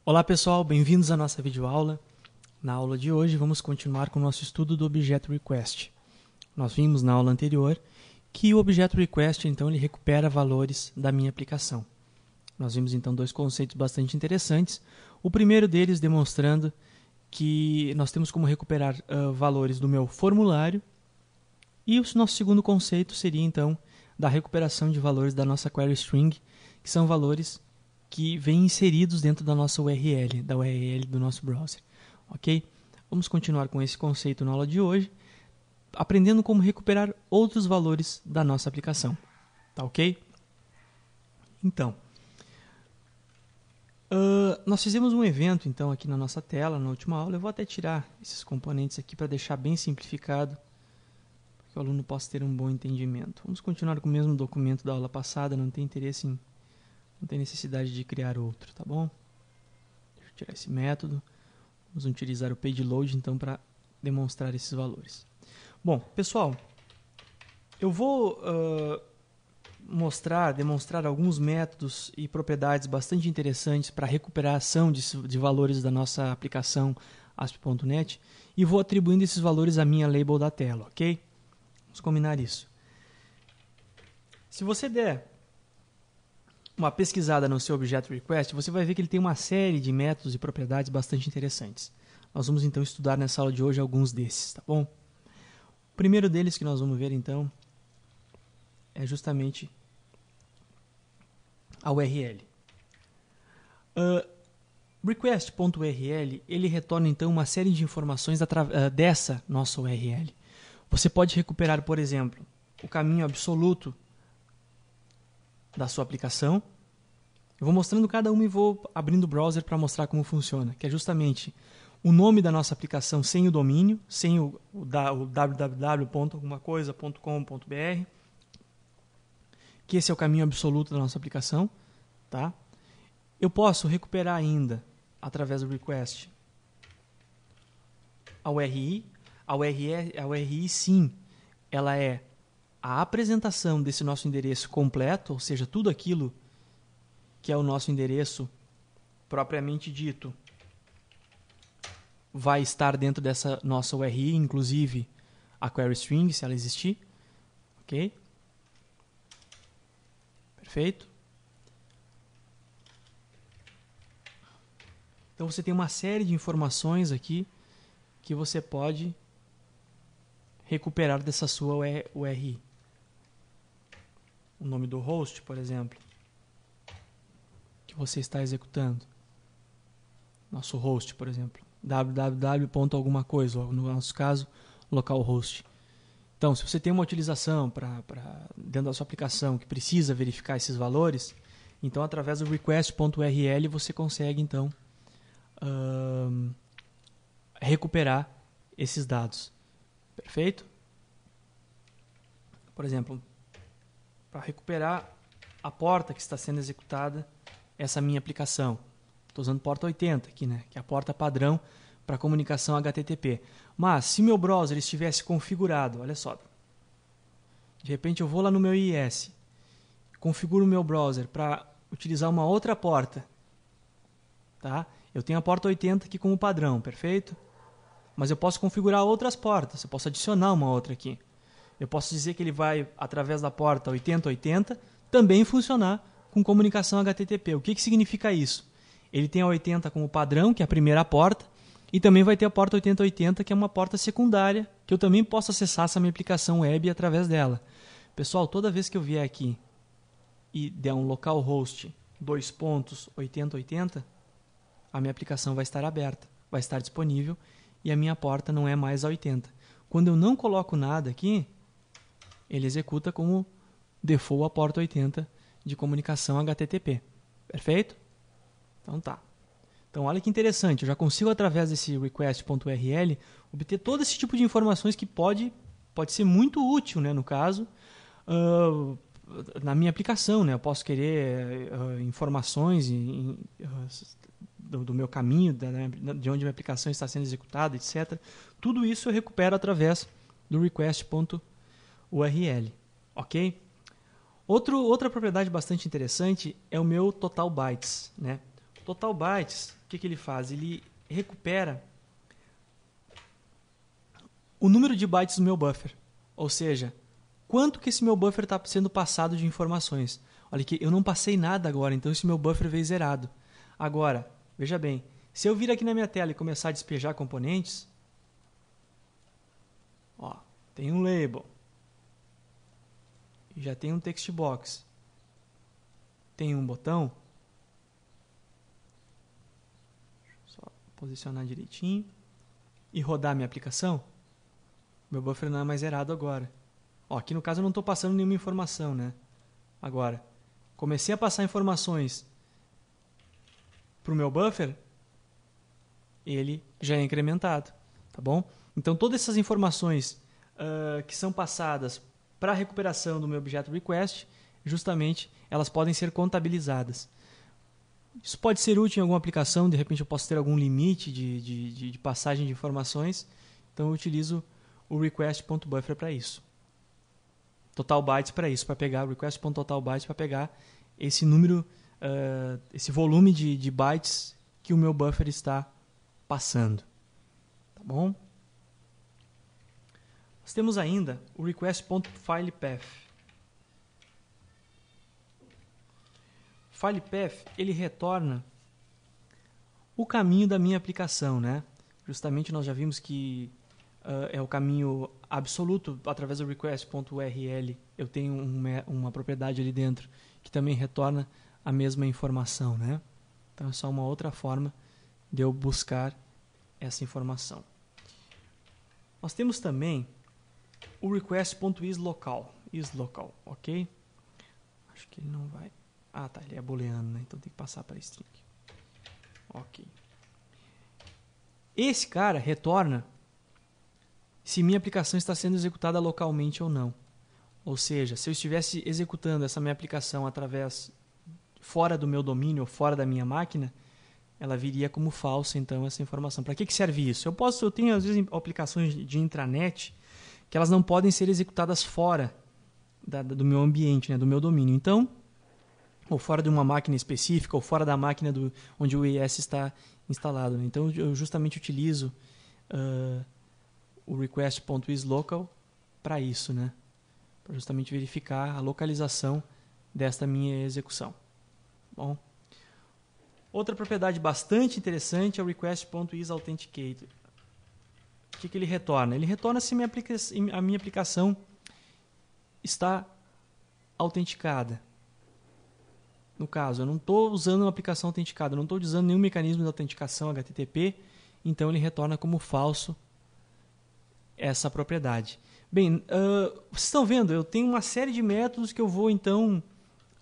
Olá pessoal, bem-vindos à nossa videoaula. Na aula de hoje vamos continuar com o nosso estudo do Objeto Request. Nós vimos na aula anterior que o Objeto Request então ele recupera valores da minha aplicação. Nós vimos então dois conceitos bastante interessantes. O primeiro deles demonstrando que nós temos como recuperar valores do meu formulário, e o nosso segundo conceito seria então da recuperação de valores da nossa query string, que são valores que vêm inseridos dentro da nossa URL, da URL do nosso browser. Ok? Vamos continuar com esse conceito na aula de hoje, aprendendo como recuperar outros valores da nossa aplicação. Tá ok? Então, nós fizemos um evento então aqui na nossa tela, na última aula. Eu vou até tirar esses componentes aqui para deixar bem simplificado, para que o aluno possa ter um bom entendimento. Vamos continuar com o mesmo documento da aula passada, não tem interesse em... não tem necessidade de criar outro, tá bom? Deixa eu tirar esse método. Vamos utilizar o pageLoad então para demonstrar esses valores. Bom, pessoal, eu vou demonstrar alguns métodos e propriedades bastante interessantes para recuperação de valores da nossa aplicação ASP.NET e vou atribuindo esses valores à minha label da tela, ok? Vamos combinar isso. Se você der uma pesquisada no seu Objeto Request, você vai ver que ele tem uma série de métodos e propriedades bastante interessantes. Nós vamos então estudar nessa aula de hoje alguns desses, tá bom? O primeiro deles que nós vamos ver então é justamente a URL. Request.url ele retorna então uma série de informações dessa nossa URL. Você pode recuperar, por exemplo, o caminho absoluto da sua aplicação. Eu vou mostrando cada uma e vou abrindo o browser para mostrar como funciona, que é justamente o nome da nossa aplicação sem o domínio, sem o www.algumacoisa.com.br, que esse é o caminho absoluto da nossa aplicação, tá? Eu posso recuperar ainda, através do request, a URI. A URI, sim, ela é a apresentação desse nosso endereço completo, ou seja, tudo aquilo que é o nosso endereço propriamente dito vai estar dentro dessa nossa URI, inclusive a query string, se ela existir. Ok? Perfeito? Então você tem uma série de informações aqui que você pode recuperar dessa sua URI. O nome do host, por exemplo, que você está executando. Nosso host, por exemplo, www.alguma coisa, ou no nosso caso, localhost. Então, se você tem uma utilização dentro da sua aplicação que precisa verificar esses valores, então através do request.url você consegue então recuperar esses dados. Perfeito? Por exemplo, para recuperar a porta que está sendo executada, essa minha aplicação. Estou usando porta 80 aqui, né? Que é a porta padrão para comunicação HTTP. Mas, se meu browser estivesse configurado, olha só, de repente eu vou lá no meu IIS, configuro o meu browser para utilizar uma outra porta, tá? Eu tenho a porta 80 aqui como padrão, perfeito? Mas eu posso configurar outras portas, eu posso adicionar uma outra aqui. Eu posso dizer que ele vai, através da porta 8080, também funcionar com comunicação HTTP. O que significa isso? Ele tem a 80 como padrão, que é a primeira porta, e também vai ter a porta 8080, que é uma porta secundária, que eu também posso acessar essa minha aplicação web através dela. Pessoal, toda vez que eu vier aqui e der um localhost 2.8080, a minha aplicação vai estar aberta, vai estar disponível, e a minha porta não é mais a 80. Quando eu não coloco nada aqui, ele executa como default a porta 80 de comunicação HTTP. Perfeito? Então tá. Então olha que interessante, eu já consigo através desse request.url obter todo esse tipo de informações que pode ser muito útil, né, no caso, na minha aplicação, né? Eu posso querer informações do meu caminho, de onde a minha aplicação está sendo executada, etc. Tudo isso eu recupero através do request.url. Ok? Outra propriedade bastante interessante é o meu total bytes, né? Total bytes, o que ele faz? Ele recupera o número de bytes do meu buffer. Ou seja, quanto que esse meu buffer está sendo passado de informações. Olha aqui, eu não passei nada agora, então esse meu buffer veio zerado. Agora, veja bem, se eu vir aqui na minha tela e começar a despejar componentes, ó, tem um label, já tem um text box, tem um botão, só posicionar direitinho e rodar minha aplicação, meu buffer não é mais zerado agora. Ó, aqui no caso eu não estou passando nenhuma informação, né? Agora, comecei a passar informações para o meu buffer, ele já é incrementado, tá bom? Então todas essas informações que são passadas para a recuperação do meu objeto request, justamente elas podem ser contabilizadas. Isso pode ser útil em alguma aplicação, de repente eu posso ter algum limite de passagem de informações, então eu utilizo o request.buffer para isso. Total bytes para isso, para pegar o request.totalBytes para pegar esse número, esse volume de bytes que o meu buffer está passando. Tá bom? Nós temos ainda o request.filepath. FilePath, ele retorna o caminho da minha aplicação, né? Justamente nós já vimos que é o caminho absoluto. Através do request.url eu tenho uma propriedade ali dentro que também retorna a mesma informação, né? Então é só uma outra forma de eu buscar essa informação. Nós temos também o request.isLocal, ok? Acho que ele não vai... Ah, tá, ele é booleano, né? Então tem que passar para string. Ok. Esse cara retorna se minha aplicação está sendo executada localmente ou não. Ou seja, se eu estivesse executando essa minha aplicação fora do meu domínio ou fora da minha máquina, ela viria como falsa, então, essa informação. Para que serve isso? Eu tenho, às vezes, aplicações de intranet que elas não podem ser executadas fora do meu ambiente, né, do meu domínio. Então, ou fora de uma máquina específica, ou fora da máquina onde o IIS está instalado, né? Então, eu justamente utilizo o request.isLocal para isso, né? Para justamente verificar a localização desta minha execução. Bom, outra propriedade bastante interessante é o request.isAuthenticator. O que ele retorna? Ele retorna se a minha aplicação está autenticada. No caso, eu não estou usando uma aplicação autenticada, eu não estou usando nenhum mecanismo de autenticação HTTP, então ele retorna como falso essa propriedade. Bem, vocês estão vendo, eu tenho uma série de métodos que eu vou então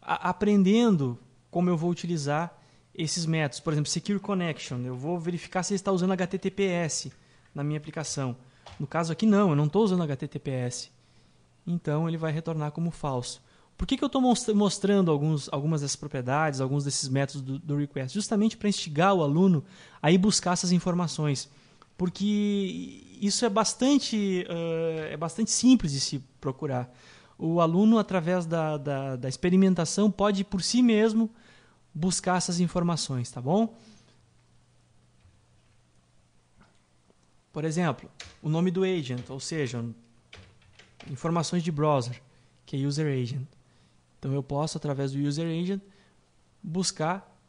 aprendendo como eu vou utilizar esses métodos. Por exemplo, Secure Connection, eu vou verificar se ele está usando HTTPS na minha aplicação. No caso aqui não, eu não estou usando HTTPS. Então ele vai retornar como falso. Por que eu estou mostrando algumas dessas propriedades, alguns desses métodos do request? Justamente para instigar o aluno a ir buscar essas informações. Porque isso é bastante simples de se procurar. O aluno, através da experimentação, pode por si mesmo buscar essas informações, tá bom? Por exemplo, o nome do agent, ou seja, informações de browser, que é user agent. Então eu posso, através do user agent, buscar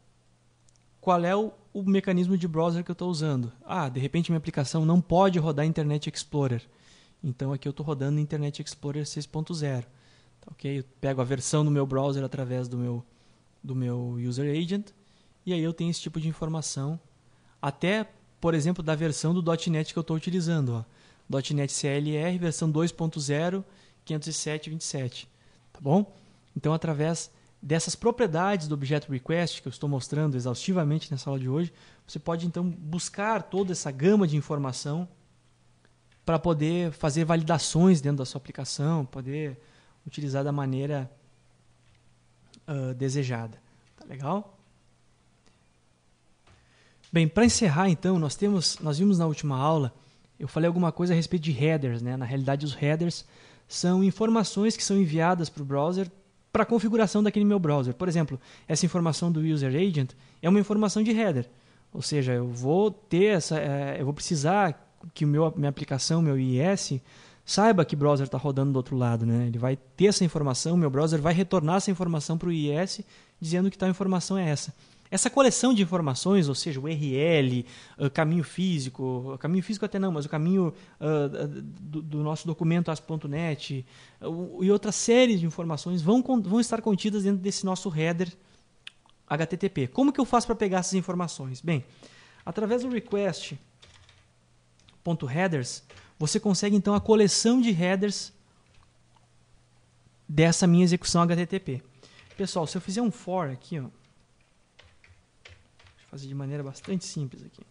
qual é o mecanismo de browser que eu estou usando. De repente minha aplicação não pode rodar Internet Explorer. Então aqui eu estou rodando Internet Explorer 6.0. Tá, okay? Eu pego a versão do meu browser através do meu user agent e aí eu tenho esse tipo de informação. Até, por exemplo, da versão do .NET que eu estou utilizando. .NET CLR, versão 2.0, 507.27. Tá bom? Então, através dessas propriedades do objeto request que eu estou mostrando exaustivamente nessa aula de hoje, você pode então buscar toda essa gama de informação para poder fazer validações dentro da sua aplicação, poder utilizar da maneira desejada. Tá legal? Bem, para encerrar então, nós vimos na última aula, eu falei alguma coisa a respeito de headers, né? Na realidade, os headers são informações que são enviadas para o browser para a configuração daquele meu browser. Por exemplo, essa informação do User Agent é uma informação de header. Ou seja, eu vou precisar que minha aplicação, meu IIS, saiba que browser está rodando do outro lado, né? Ele vai ter essa informação, meu browser vai retornar essa informação para o IIS dizendo que tal informação é essa. Essa coleção de informações, ou seja, o URL, caminho físico até não, mas o caminho do nosso documento ASP.NET e outra série de informações vão estar contidas dentro desse nosso header HTTP. Como que eu faço para pegar essas informações? Bem, através do request.headers, você consegue então a coleção de headers dessa minha execução HTTP. Pessoal, se eu fizer um for aqui, ó, fazer de maneira bastante simples aqui.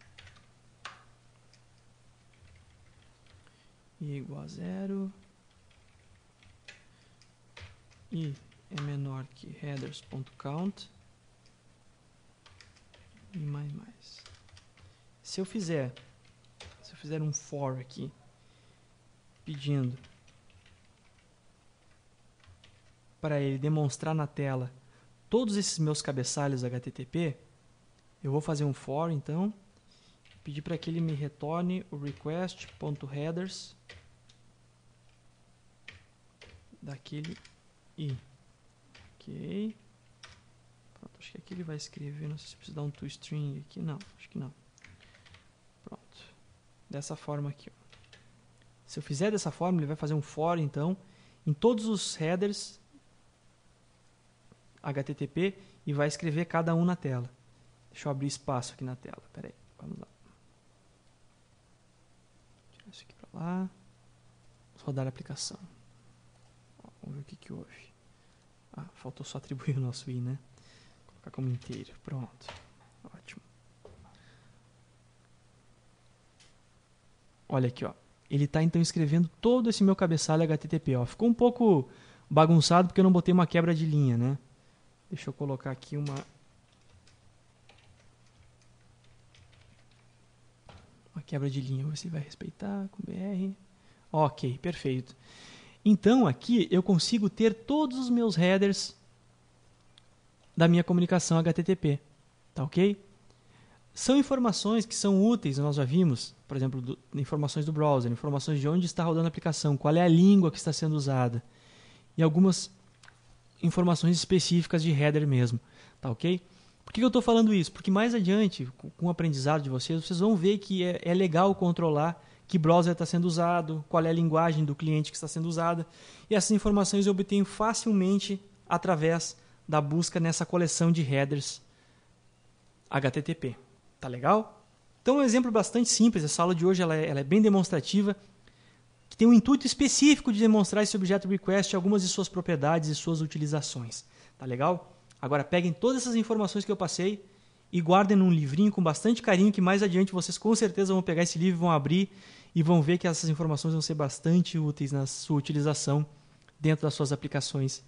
I igual a 0. I é menor que headers.count. E mais. Se eu fizer um for aqui, pedindo para ele demonstrar na tela todos esses meus cabeçalhos HTTP, eu vou fazer um for, então, pedir para que ele me retorne o request.headers daquele i. Ok. Pronto, acho que aqui ele vai escrever, não sei se precisa dar um toString aqui, não, acho que não. Pronto. Dessa forma aqui, ó. Se eu fizer dessa forma, ele vai fazer um for, então, em todos os headers HTTP e vai escrever cada um na tela. Deixa eu abrir espaço aqui na tela. Espera aí, vamos lá. Tirar isso aqui para lá. Vamos rodar a aplicação. Vamos ver o que houve. Ah, faltou só atribuir o nosso i, né? Vou colocar como inteiro. Pronto. Ótimo. Olha aqui, ó. Ele está então escrevendo todo esse meu cabeçalho HTTP. Ó. Ficou um pouco bagunçado porque eu não botei uma quebra de linha, né? Deixa eu colocar aqui uma quebra de linha. Você vai respeitar com BR. Ok, perfeito. Então, aqui eu consigo ter todos os meus headers da minha comunicação HTTP. Tá ok? São informações que são úteis, nós já vimos, por exemplo, informações do browser, informações de onde está rodando a aplicação, qual é a língua que está sendo usada, e algumas informações específicas de header mesmo. Tá ok? Por que eu estou falando isso? Porque mais adiante, com o aprendizado de vocês vão ver que é legal controlar que browser está sendo usado, qual é a linguagem do cliente que está sendo usada. E essas informações eu obtenho facilmente através da busca nessa coleção de headers HTTP. Tá legal? Então é um exemplo bastante simples. Essa aula de hoje ela é bem demonstrativa, que tem um intuito específico de demonstrar esse objeto request, algumas de suas propriedades e suas utilizações. Tá legal? Agora peguem todas essas informações que eu passei e guardem num livrinho com bastante carinho, que mais adiante vocês com certeza vão pegar esse livro, vão abrir e vão ver que essas informações vão ser bastante úteis na sua utilização dentro das suas aplicações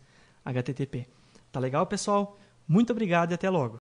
HTTP. Tá legal, pessoal? Muito obrigado e até logo!